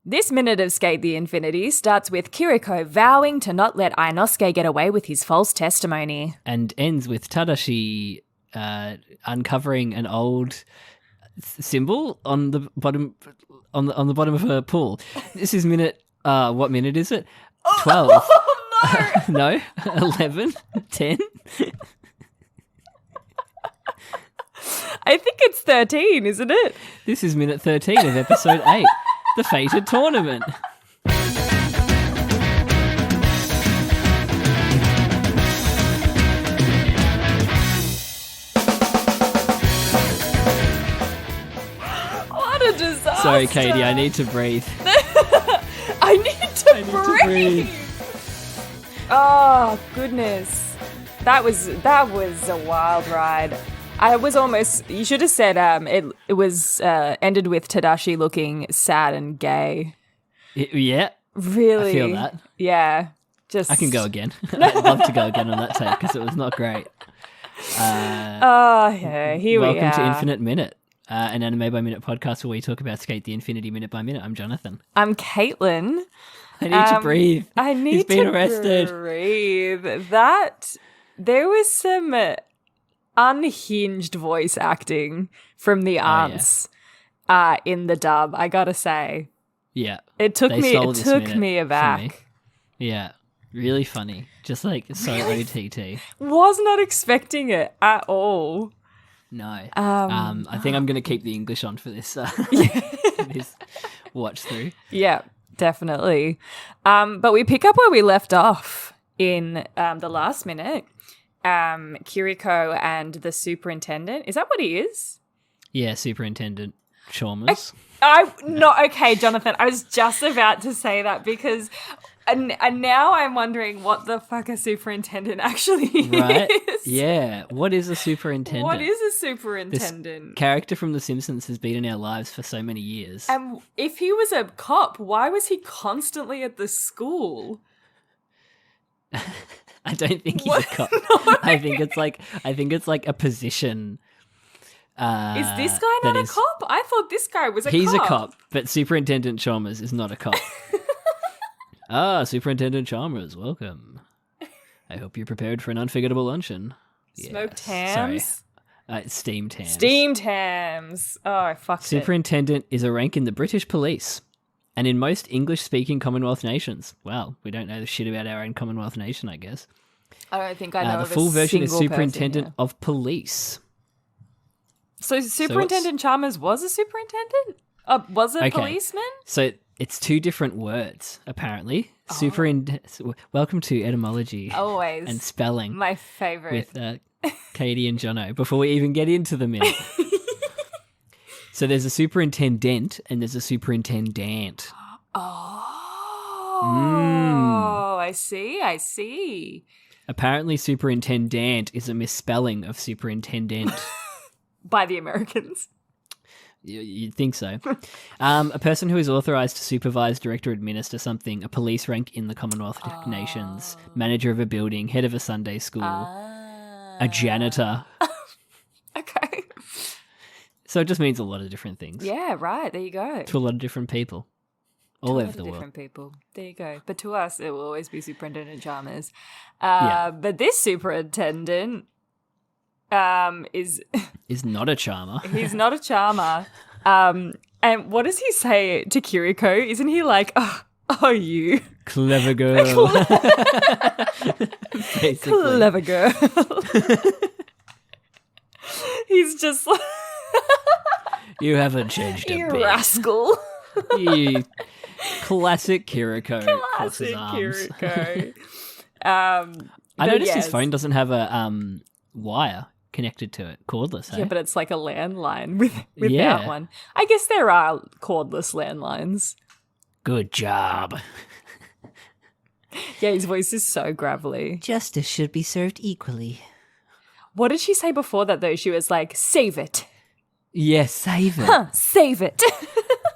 This minute of Skate the Infinity starts with Kiriko vowing to not let Inosuke get away with his false testimony. And ends with Tadashi uncovering an old symbol on the bottom on the bottom of her pool. This is minute. What minute is it? 12. Oh, no. No, 11, 10. I think it's 13, isn't it? This is minute 13 of episode 8, the fated tournament. What a disaster. Sorry, Katie, I need to breathe. I need to breathe. Oh, goodness. That was a wild ride. I was almost, you should have said it was ended with Tadashi looking sad and gay. Yeah. Really? I feel that. Yeah. Just I can go again. I'd love to go again on that tape because it was not great. Yeah, here we are. Welcome to Infinite Minute, an anime by minute podcast where we talk about Skate the Infinity minute by minute. I'm Jonathan. I'm Caitlin. I need to breathe. I need He's been to arrested. breathe. There was some unhinged voice acting from the aunts in the dub, I gotta say. Yeah. It took They me stole this minute me from aback. me. Yeah. Really funny. Just like so OTT. Was not expecting it at all. No. I think I'm going to keep the English on for this, this watch through. Yeah, definitely. But we pick up where we left off in the last minute. Kiriko and the superintendent. Is that what he is? Yeah, Superintendent Chalmers. Okay, Jonathan. I was just about to say that because and now I'm wondering what the fuck a superintendent actually Right? is. Yeah. What is a superintendent? What is a superintendent? This character from The Simpsons has been in our lives for so many years. And if he was a cop, why was he constantly at the school? I don't think he's a cop. No. I think it's like a position. Is this guy not a cop? I thought this guy was a cop. He's a cop, but Superintendent Chalmers is not a cop. Superintendent Chalmers, welcome. I hope you're prepared for an unforgettable luncheon. Smoked Yes. hams? Sorry. Steamed hams. Steamed hams. Oh, I fucked it. Superintendent is a rank in the British police and in most English-speaking Commonwealth nations. Well, we don't know the shit about our own Commonwealth nation, I guess. I don't think I know The of full a version is single Superintendent person, of Police. So Superintendent Chalmers was a superintendent? Was a policeman? So it's two different words, apparently. Welcome to etymology Always. and spelling My favourite. with Katie and Jono before we even get into the minute. So there's a superintendent and there's a superintendent. Oh, I see. Apparently superintendent is a misspelling of superintendent. By the Americans. You'd think so. A person who is authorised to supervise, direct or administer something, a police rank in the Commonwealth nations, manager of a building, head of a Sunday school, a janitor. Okay. So it just means a lot of different things. Yeah, right. There you go. To a lot of different people. All over the world. Different people. There you go. But to us, it will always be Superintendent Chalmers. But this superintendent is not a charmer. He's not a charmer. And what does he say to Kiriko? Isn't he like, oh you clever girl? Basically. Clever girl. He's just like, you haven't changed a you bit. rascal. You classic Kiriko. Classic Kiriko. I noticed his phone doesn't have a wire connected to it, cordless. Yeah, but it's like a landline without Yeah. one. I guess there are cordless landlines. Good job. Yeah, his voice is so gravelly. Justice should be served equally. What did she say before that, though? She was like, save it. Yes, save it. Huh, save it.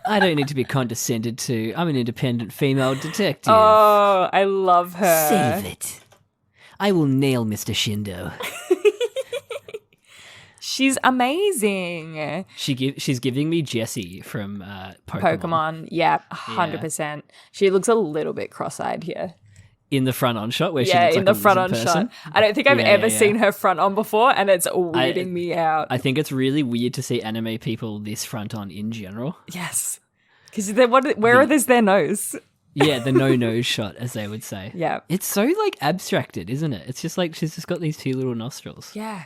I don't need to be condescended to. I'm an independent female detective. Oh, I love her. Save it. I will nail Mr. Shindo. She's amazing. She's giving me Jessie from Pokemon. Yeah, 100%. She looks a little bit cross-eyed here. In the front on shot where she looks like in the a front on lizard person. shot. I don't think I've ever seen her front on before, and it's weirding me out. I think it's really weird to see anime people this front on in general. Yes. Because where is their nose? Yeah, the no-nose shot, as they would say. Yeah. It's so, like, abstracted, isn't it? It's just like she's just got these two little nostrils. Yeah.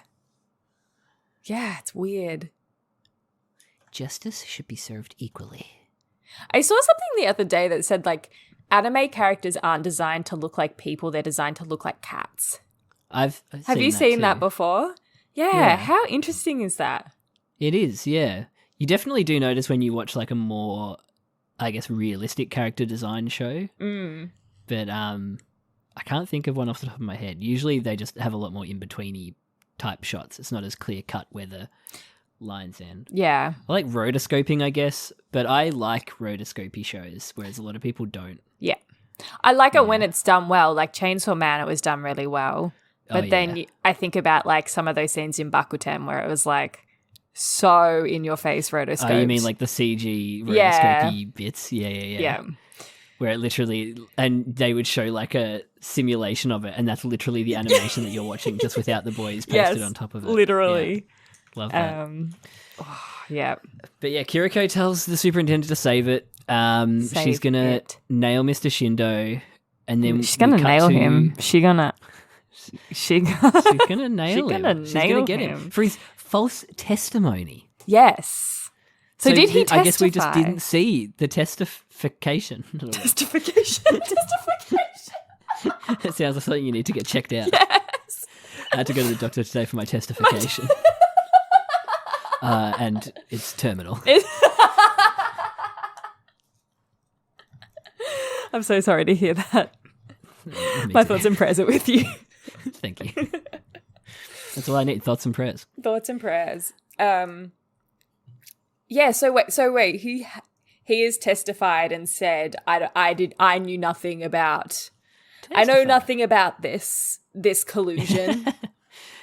Yeah, it's weird. Justice should be served equally. I saw something the other day that said, like, anime characters aren't designed to look like people, they're designed to look like cats. Have you seen that before? Yeah, how interesting is that? It is, yeah. You definitely do notice when you watch like a more, I guess, realistic character design show. But I can't think of one off the top of my head. Usually they just have a lot more in-betweeny type shots. It's not as clear-cut where the lines end. Yeah. I like rotoscoping, I guess, but I like rotoscopy shows, whereas a lot of people don't. Yeah. I like it when it's done well. Like Chainsaw Man, it was done really well. But then I think about like some of those scenes in Bakuten where it was like so in your face rotoscoped. Oh, you mean like the CG rotoscopy bits? Yeah. Where it literally, and they would show like a simulation of it, and that's literally the animation that you're watching, just without the boys pasted on top of it. Literally. Yeah. Love that. Yeah. But yeah, Kiriko tells the superintendent to save it. She's gonna nail Mr. Shindo, and then she's gonna nail him. She's gonna nail him. She's gonna get him for his false testimony. So did he testify? I guess we just didn't see the testification. Testification. It sounds like something you need to get checked out. Yes. I had to go to the doctor today for my testification. And it's terminal. I'm so sorry to hear that. My thoughts and prayers are with you. Thank you. That's all I need. Thoughts and prayers. Thoughts and prayers. Yeah. So wait. He has testified and said, I knew nothing about. I know nothing about this collusion.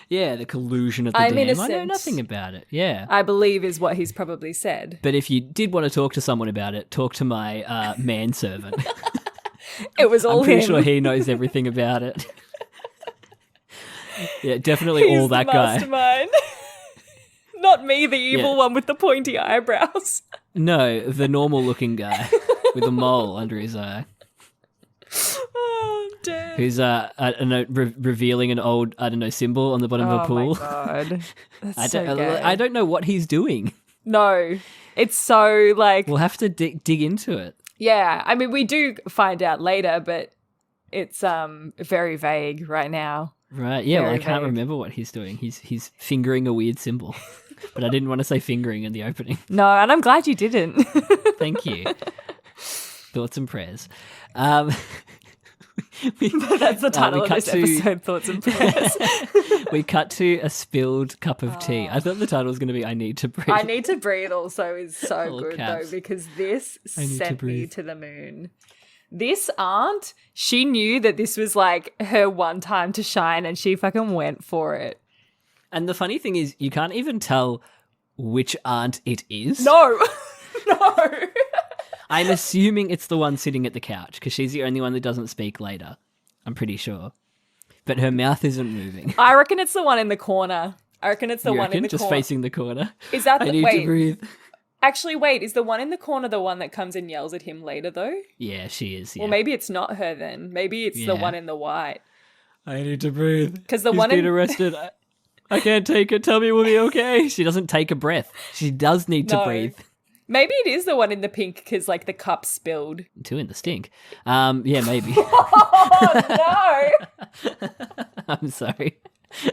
Yeah, the collusion of the I'm dam. innocent. I know nothing about it. Yeah. I believe is what he's probably said. But if you did want to talk to someone about it, talk to my manservant. It was all I'm pretty him. sure he knows everything about it. Yeah, definitely He's all that the guy. mastermind. Not me, the evil one with the pointy eyebrows. No, the normal looking guy with a mole under his eye. Oh, damn. Who's revealing an old, symbol on the bottom of a pool. Oh, my God. That's so gay. I don't know what he's doing. No. It's so, like... We'll have to dig into it. Yeah. I mean, we do find out later, but it's very vague right now. Right. Yeah, Very well, I can't vague. remember what he's doing. He's fingering a weird symbol. But I didn't want to say fingering in the opening. No, and I'm glad you didn't. Thank you. Thoughts and prayers. That's the title of this episode, Thoughts and Prayers. We cut to a spilled cup of tea. I thought the title was going to be I Need to Breathe. I Need to Breathe also is so All good, caps. though, because this I need to sent me breathe. to the moon. This aunt, she knew that this was like her one time to shine and she fucking went for it. And the funny thing is, you can't even tell which aunt it is. No. No. I'm assuming it's the one sitting at the couch because she's the only one that doesn't speak later. I'm pretty sure. But her mouth isn't moving. I reckon it's the one in the corner. I reckon it's the one in the just corner. facing the corner. Is that I the need wait? to breathe. Actually, wait. Is the one in the corner the one that comes and yells at him later, though? Yeah, she is. Yeah. Well, maybe it's not her then. Maybe it's the one in the white. I need to breathe. Because the He's one been in arrested. I can't take it. Tell me we'll be okay. She doesn't take a breath. She does need to breathe. Maybe it is the one in the pink because, like, the cup spilled. Two in the stink. Yeah, maybe. Oh, no! I'm sorry.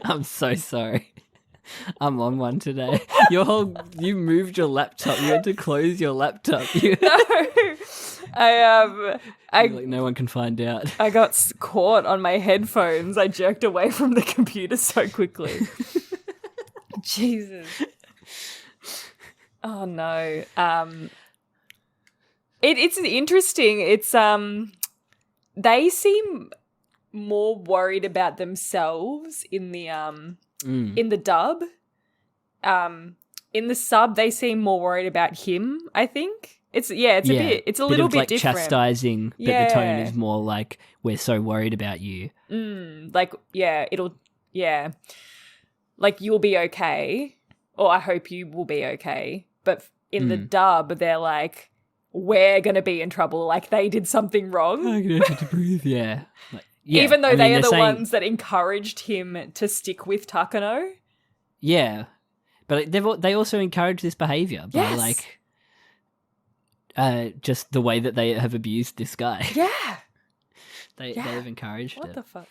I'm so sorry. I'm on one today. You moved your laptop. You had to close your laptop. No. Like no one can find out. I got caught on my headphones. I jerked away from the computer so quickly. Jesus. Oh no. It's interesting. It's they seem more worried about themselves in the dub. in the sub they seem more worried about him, I think. It's a little of, bit like, different. chastising, but the tone is more like, we're so worried about you. Like, like, you'll be okay, or I hope you will be okay. But in the dub, they're like, we're going to be in trouble. Like, they did something wrong. I'm going to have to breathe, yeah. Like, yeah. Even though they are the saying, ones that encouraged him to stick with Takano. Yeah. But they also encourage this behavior by, like, just the way that they have abused this guy. Yeah. They have encouraged it. What the fuck?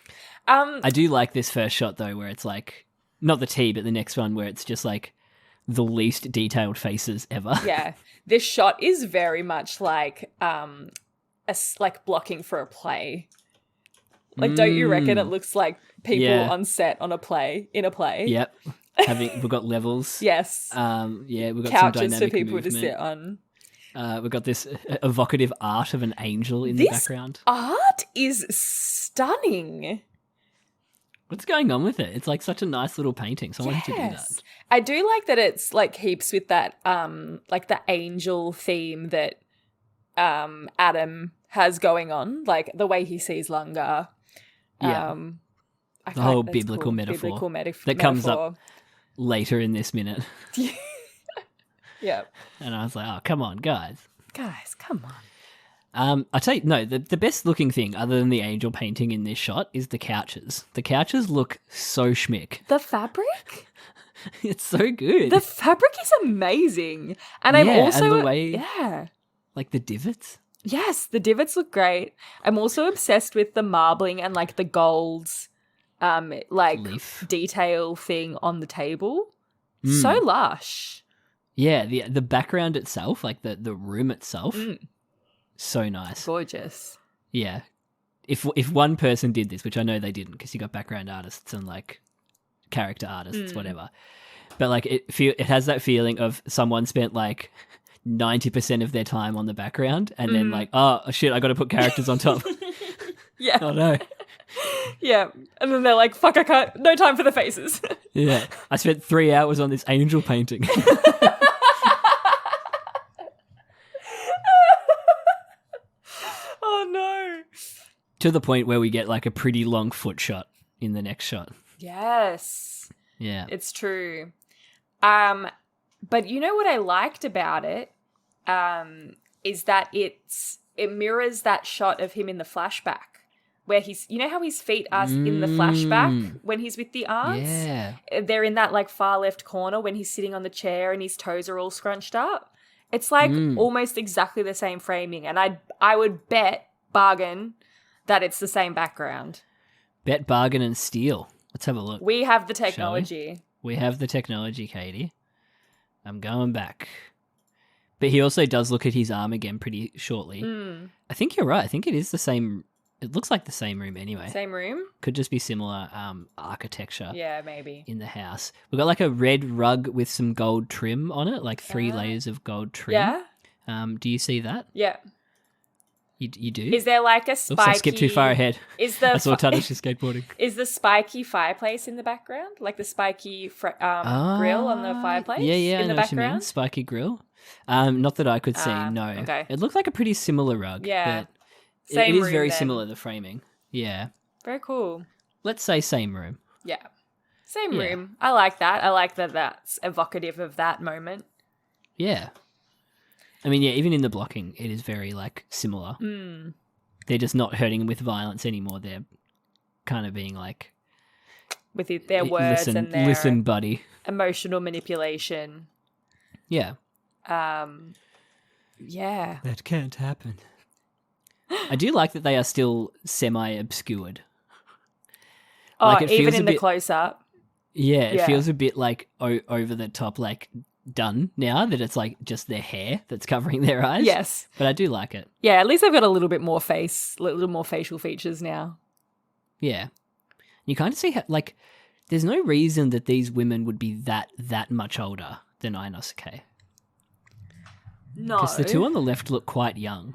I do like this first shot, though, where it's like, not the tea, but the next one where it's just like the least detailed faces ever. Yeah. This shot is very much like like blocking for a play. Like, don't you reckon it looks like people on set in a play? Yep. We've got levels. Yes. We've got couches some dynamic for people movement. to sit on. We've got this evocative art of an angel in the background. Art is stunning. What's going on with it? It's like such a nice little painting. Someone had to do that. I do like that it's like keeps with that like the angel theme that Adam has going on, like the way he sees Lunga. Yeah. The whole biblical metaphor that comes up later in this minute. Yeah. And I was like, oh, come on, guys. Guys, come on. I tell you, no, the best looking thing other than the angel painting in this shot is the couches. The couches look so schmick. The fabric? It's so good. The fabric is amazing. And I'm also... and the way... Like the divots? Yes, the divots look great. I'm also obsessed with the marbling and like the golds, like leaf detail thing on the table. So lush. Yeah, the background itself, like the room itself, so nice. Gorgeous. Yeah. If one person did this, which I know they didn't because you got background artists and like character artists, whatever. But like it has that feeling of someone spent like 90% of their time on the background and then like, oh shit, I got to put characters on top. Yeah. Oh no. Yeah. And then they're like, fuck, I can't, no time for the faces. Yeah. I spent 3 hours on this angel painting. Oh no. To the point where we get like a pretty long foot shot in the next shot. Yes. Yeah. It's true. But you know what I liked about it is that it mirrors that shot of him in the flashback where you know how his feet are in the flashback when he's with the aunts? Yeah. They're in that like far left corner when he's sitting on the chair and his toes are all scrunched up. It's like almost exactly the same framing, and I would bargain that it's the same background. Bet, bargain, and steal. Let's have a look. We have the technology. We have the technology, Katie. I'm going back. But he also does look at his arm again pretty shortly. I think you're right. I think it is the same. It looks like the same room anyway. Same room? Could just be similar architecture. Yeah, maybe. In the house. We've got like a red rug with some gold trim on it, like 3 layers of gold trim. Yeah. Do you see that? Yeah. You do? Is there like a spiky... Oops, I skipped too far ahead. I saw Tadashi skateboarding. Is the spiky fireplace in the background? Like the spiky grill on the fireplace? Yeah, in I the know what you mean. background? Spiky grill. Not that I could see, no. Okay. It looked like a pretty similar rug. Yeah. But Same it is room, very then. similar, the framing. Yeah. Very cool. Let's say same room. Yeah. Same room. I like that. I like that that's evocative of that moment. Yeah. I mean, yeah, even in the blocking, it is very, like, similar. They're just not hurting him with violence anymore. They're kind of being like... With their words and their... Listen, buddy. Emotional manipulation. Yeah. Yeah. That can't happen. I do like that they are still semi-obscured. Oh, like it even feels in the close-up. Yeah, it feels a bit like over the top, like done now that it's like just their hair that's covering their eyes. Yes. But I do like it. Yeah, at least they've got a little bit more little more facial features now. Yeah. You kind of see how, like, there's no reason that these women would be that much older than Inosuke. No. Because the two on the left look quite young.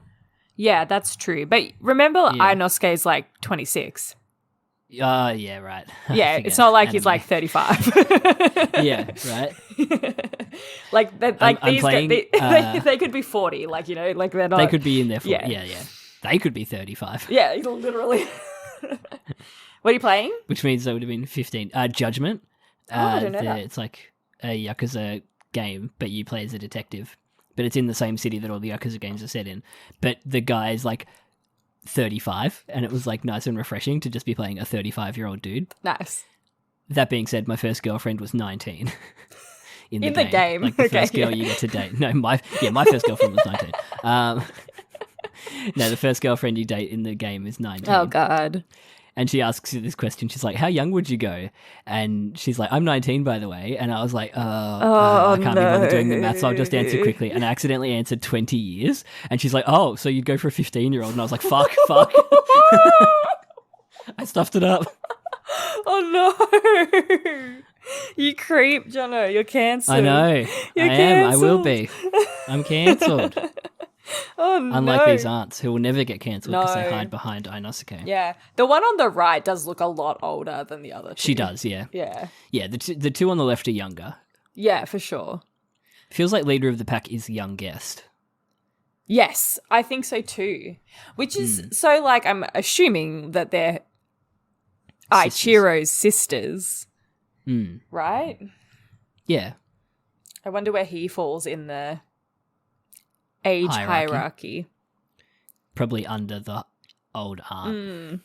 Yeah, that's true. But remember, Inosuke is like 26. Yeah, right. Yeah, it's not like he's like 35. Yeah, right. Like I'm these playing, they could be 40, like, you know, like they're not. They could be in their 40s. Yeah. Yeah. They could be 35. Yeah, literally. What are you playing? Which means they would have been 15. Judgment. I don't know that. It's like a Yakuza game, but you play as a detective. But it's in the same city that all the Yakuza games are set in. But the guy is like 35, and it was like nice and refreshing to just be playing a 35-year-old dude. Nice. That being said, my first girlfriend was 19 in the game. Like the first girl you get to date. No, my first girlfriend was 19. No, the first girlfriend you date in the game is 19. Oh, God. And she asks you this question. She's like, how young would you go? And she's like, I'm 19, by the way. And I was like, I can't be bothered doing the maths, so I'll just answer quickly. And I accidentally answered 20 years. And she's like, oh, so you'd go for a 15-year-old? And I was like, fuck. I stuffed it up. Oh, no. You creep, Jono. You're cancelled. I know. You're I am. I will cancelled. be. I'm cancelled. Oh, no. Unlike these aunts who will never get cancelled because they No. hide behind Inosuke. Yeah. The one on the right does look a lot older than the other two. She does, yeah. Yeah. Yeah, the two on the left are younger. Yeah, for sure. Feels like leader of the pack is young guest. Yes, I think so too. Which is so, like, I'm assuming that they're Aichiro's sisters, right? Yeah. I wonder where he falls in the age hierarchy. Probably under the old aunt.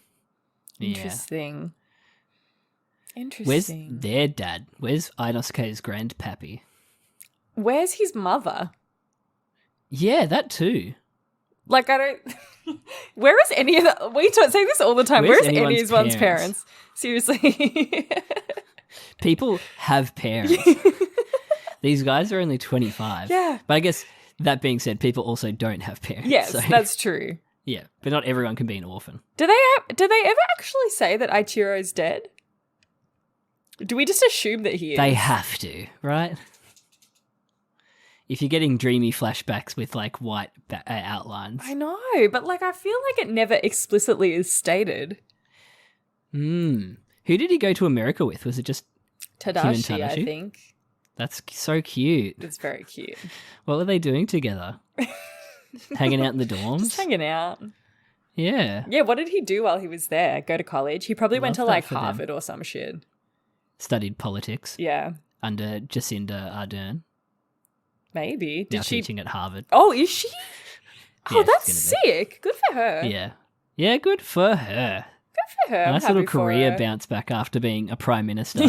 Yeah. Interesting. Where's their dad? Where's Inosuke's grandpappy? Where's his mother? Yeah, that too. Like, I don't... Where is any of the... We say this all the time. Where's anyone's parents? Seriously. People have parents. These guys are only 25. Yeah. But I guess, that being said, people also don't have parents. Yes, so, that's true. Yeah, but not everyone can be an orphan. Do they ever actually say that Aichiro's dead? Do we just assume that he is? They have to, right? If you're getting dreamy flashbacks with, like, white outlines. I know, but, like, I feel like it never explicitly is stated. Who did he go to America with? Was it just Tadashi, I think. That's so cute. It's very cute. What were they doing together? Hanging out in the dorms? Just hanging out. Yeah. Yeah, what did he do while he was there? Go to college? He probably went to, that like, for them. Harvard or some shit. Studied politics. Yeah. Under Jacinda Ardern. Maybe. Now teaching at Harvard. Oh, is she? Yeah, Oh, that's she's gonna sick. Good for her. Yeah. Yeah, good for her. Good for her. Nice I'm little happy for career her. bounce back after being a prime minister.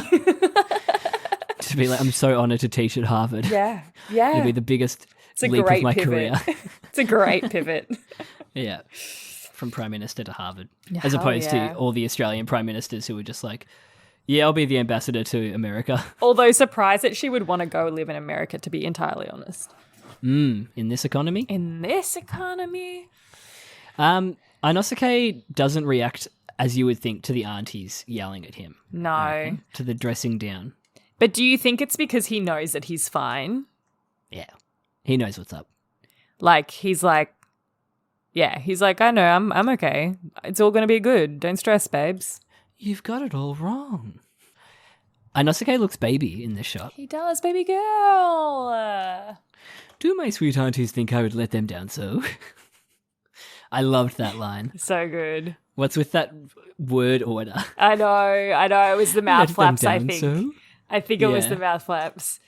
To be like, I'm so honoured to teach at Harvard. Yeah. Yeah. It'll be the biggest It's a leap great of my pivot. career. It's a great pivot. Yeah. From prime minister to Harvard. Yeah, As opposed yeah. to all the Australian prime ministers who were just like, yeah, I'll be the ambassador to America. Although surprised that she would want to go live in America, to be entirely honest. In this economy? In this economy? Inosuke doesn't react as you would think to the aunties yelling at him. No. To the dressing down. But do you think it's because he knows that he's fine? Yeah. He knows what's up. Like, he's like, I know, I'm okay. It's all going to be good. Don't stress, babes. You've got it all wrong. Inosuke looks baby in this shot. He does, baby girl. Do my sweet aunties think I would let them down so? I loved that line. So good. What's with that word order? I know. It was the mouth Let flaps, them I down think. so? I think it was Yeah. the mouth flaps.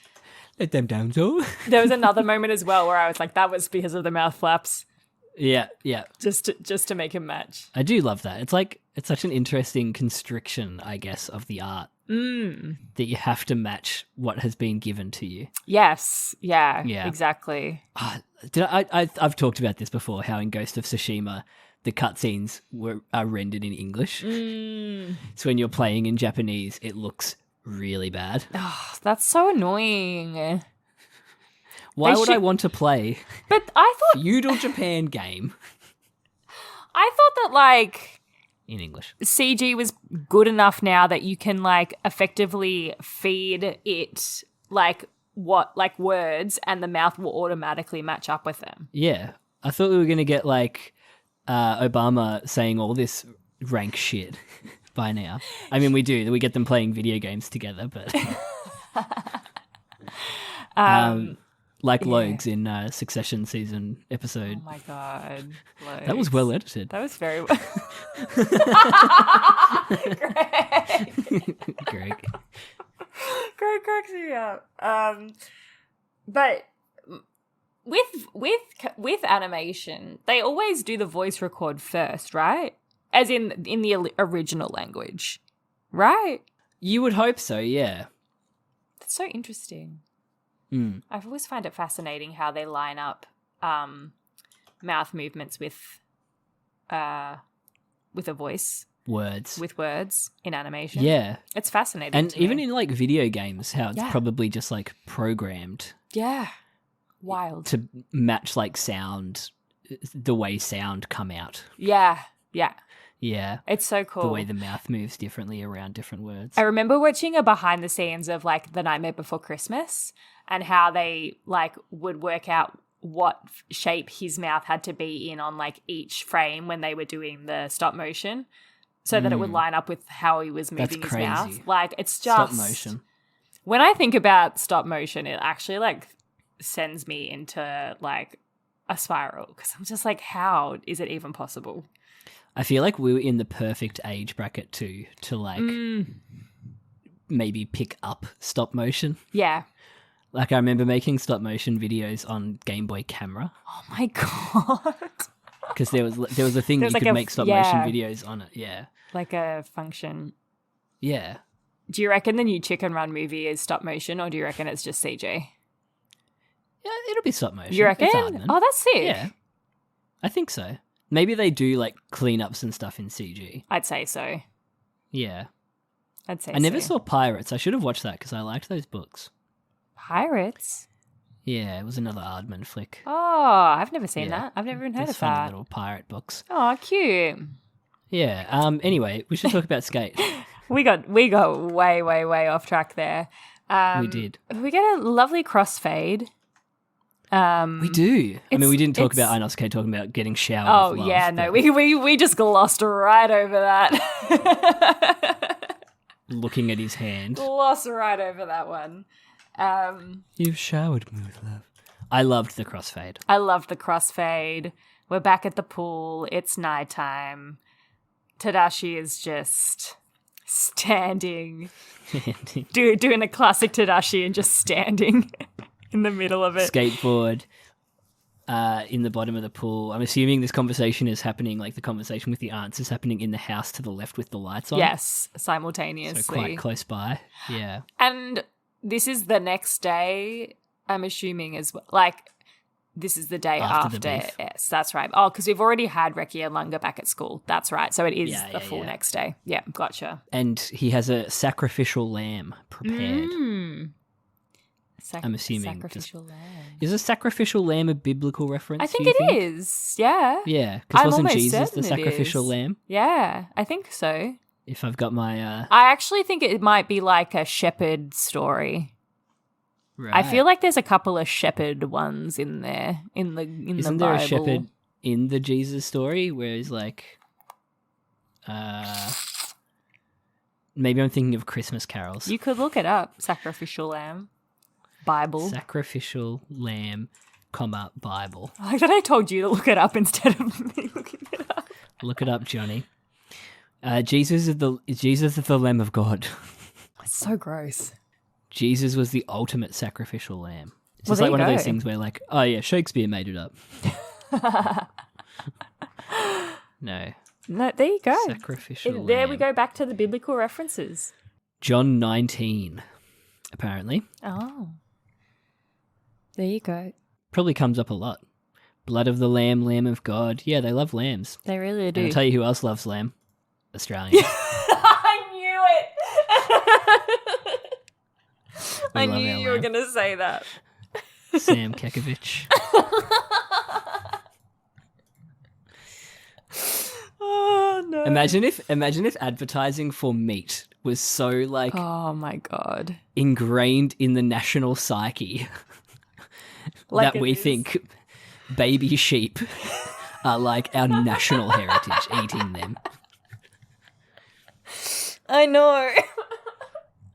Let them down so? There was another moment as well where I was like, that was because of the mouth flaps. Yeah. Just to make him match. I do love that. It's like, it's such an interesting constriction, I guess, of the art. That you have to match what has been given to you. Yes. Yeah. Yeah. Exactly. I've talked about this before, how in Ghost of Tsushima, the cutscenes are rendered in English. So when you're playing in Japanese, it looks really bad. Oh, that's so annoying. Why They would should- I want to play But I thought feudal Japan game that, like, in English? CG was good enough now that you can, like, effectively feed it, like, words, and the mouth will automatically match up with them. Yeah. I thought we were going to get, like, Obama saying all this rank shit. by now. I mean, we do. We get them playing video games together, but like Logs in Succession season episode. Oh my god, Logs. That was well edited. That was very Greg. Greg cracks me up. But with animation, they always do the voice record first, right? As in the original language, right? You would hope so, yeah. That's so interesting. Mm. I've always find it fascinating how they line up mouth movements with a voice. With words in animation. Yeah. It's fascinating. And to me. even in like video games, how it's probably just like programmed. Yeah. Wild. To match like sound, the way sound come out. Yeah. Yeah. Yeah. It's so cool. The way the mouth moves differently around different words. I remember watching a behind the scenes of like The Nightmare Before Christmas and how they like would work out what shape his mouth had to be in on like each frame when they were doing the stop motion so that it would line up with how he was moving his mouth. Like it's just... Stop motion. When I think about stop motion, it actually like sends me into like a spiral because I'm just like, how is it even possible? I feel like we were in the perfect age bracket too to like maybe pick up stop motion. Yeah. Like I remember making stop motion videos on Game Boy Camera. Oh my god. Because there was a thing you could make stop motion videos on it. Yeah. Like a function. Yeah. Do you reckon the new Chicken Run movie is stop motion or do you reckon it's just CG? Yeah, it'll be stop motion. You reckon? It's Oh, that's sick. Yeah. I think so. Maybe they do like cleanups and stuff in CG. I'd say so. Yeah. I'd say I never saw Pirates. I should have watched that because I liked those books. Pirates? Yeah, it was another Aardman flick. Oh, I've never seen that. I've never even heard Just of funny that. little pirate books. Oh, cute. Yeah. Anyway, we should talk about Skate. We got way, way, way off track there. We did. We get a lovely crossfade. We do. I mean, we didn't talk about Inosuke talking about getting showered with love. Yeah, no, we just glossed right over that. Looking at his hand. Gloss right over that one. You've showered me with love. I loved the crossfade. I loved the crossfade. We're back at the pool. It's nighttime. Tadashi is just standing. Doing a classic Tadashi and just standing in the middle of it. Skateboard in the bottom of the pool. I'm assuming this conversation is happening, like the conversation with the aunts is happening in the house to the left with the lights on. Yes, simultaneously. So quite close by. Yeah. And this is the next day, I'm assuming, as well. Like, this is the day after. Yes, that's right. Oh, because we've already had Reki and Lunga back at school. That's right. So it is the full next day. Yeah, gotcha. And he has a sacrificial lamb prepared. I'm assuming. Sacrificial lamb. Is a sacrificial lamb a biblical reference? I think it is. Yeah. Yeah, because wasn't Jesus the sacrificial lamb? Yeah, I think so. If I've got my... I actually think it might be like a shepherd story. Right. I feel like there's a couple of shepherd ones in there in the Isn't Bible. there a shepherd in the Jesus story where he's like... maybe I'm thinking of Christmas carols. You could look it up. Sacrificial lamb. Bible. Sacrificial lamb, Bible. I thought I told you to look it up instead of me looking it up. Look it up, Johnny. Jesus is the Lamb of God. It's so gross. Jesus was the ultimate sacrificial lamb. It's Well, just like one there of you those go. things where like, oh yeah, Shakespeare made it up. No. No, there you go. Sacrificial lamb. There we go back to the biblical references. John 19, apparently. Oh. There you go. Probably comes up a lot. Blood of the lamb, lamb of God. Yeah, they love lambs. They really do. And I'll tell you who else loves lamb. Australians. I knew it. I love knew our you were lamb. going to say that. Sam Kekovich. Oh no. Imagine if advertising for meat was so like Oh my god. ingrained in the national psyche Like that it we is. think baby sheep are like our national heritage, eating them. I know.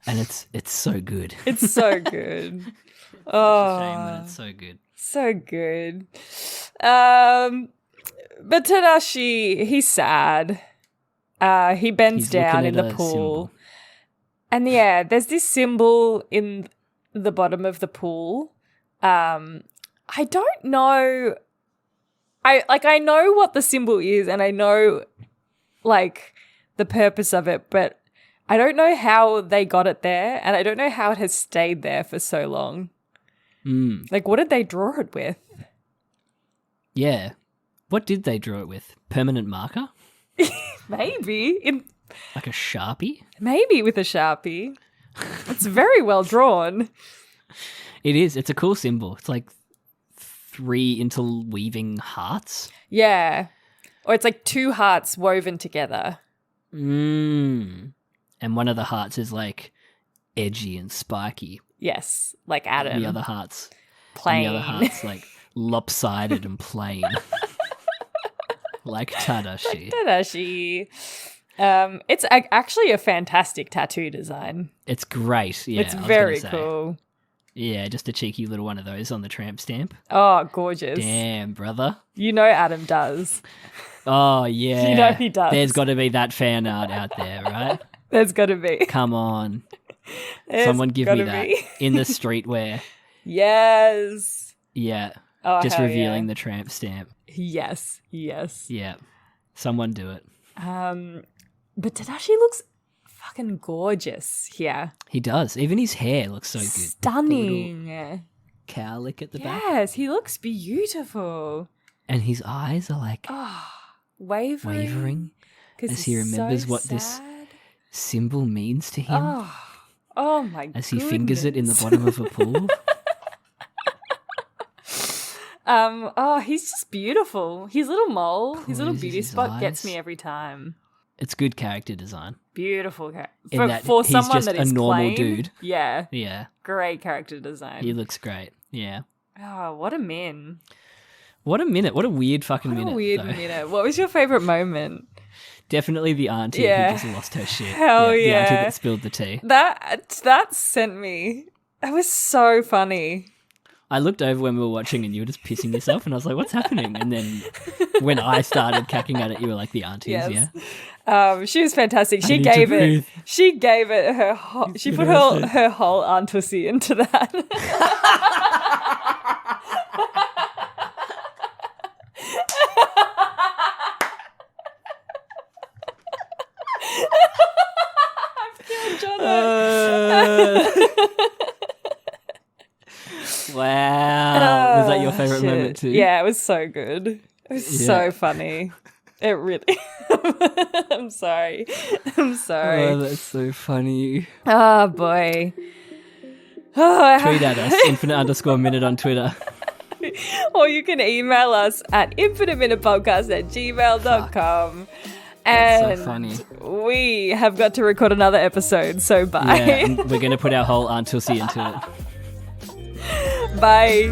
And it's so good. It's so good. It's a shame that it's so good. So good. But Tadashi, he's sad. He bends He's down looking in at the a pool. symbol. And yeah, there's this symbol in the bottom of the pool. I don't know. I know what the symbol is and I know like the purpose of it, but I don't know how they got it there and I don't know how it has stayed there for so long. Like, what did they draw it with? Yeah. What did they draw it with? Permanent marker? Maybe. Like a Sharpie? Maybe with a Sharpie. It's very well drawn. It is. It's a cool symbol. It's like 3 interweaving hearts. Yeah. Or it's like 2 hearts woven together. And one of the hearts is like edgy and spiky. Yes, like Adam. And the other heart's plain. And the other heart's like lopsided and plain. Like Tadashi. Tadashi. It's actually a fantastic tattoo design. It's great. Yeah, it's very cool. Yeah, just a cheeky little one of those on the tramp stamp. Oh, gorgeous. Damn, brother. You know Adam does. Oh, yeah. You know he does. There's got to be that fan art out there, right? There's got to be. Come on. Someone give me that in the streetwear. Yes. Yeah. Oh, just revealing the tramp stamp. Yes. Yeah. Someone do it. But Tadashi looks fucking gorgeous here. He does. Even his hair looks so good. Stunning. Cowlick at the back. Yes, he looks beautiful. And his eyes are like wavering. As he remembers so what sad. this symbol means to him. Oh my As he fingers it in the bottom of a pool. He's just beautiful. His little mole, his little Closes beauty his spot gets eyes. me every time. It's good character design. Beautiful In for, that for he's someone just that a is normal plain, dude. Yeah. Yeah. Great character design. He looks great. Yeah. Oh, what a min. What a minute. What a weird fucking minute. What a weird though. minute. What was your favourite moment? Definitely the auntie Yeah. who just lost her shit. Hell The yeah. auntie that spilled the tea. That sent me. That was so funny. I looked over when we were watching and you were just pissing yourself and I was like, what's happening? And then when I started cacking at it, you were like, the aunties, Yes. yeah? She was fantastic. I need to breathe. She gave it her she put her whole Auntussy into that. I've killed Jono. Wow. Was that your favourite Shit. moment too? Yeah, it was so good. It was so funny. It really... I'm sorry. Oh, that's so funny. Oh, boy. Tweet at us, infinite_minute on Twitter. Or you can email us at infiniteminutepodcast@gmail.com. And That's so funny. we have got to record another episode, so bye. Yeah, and we're going to put our whole Auntussy into it. Bye.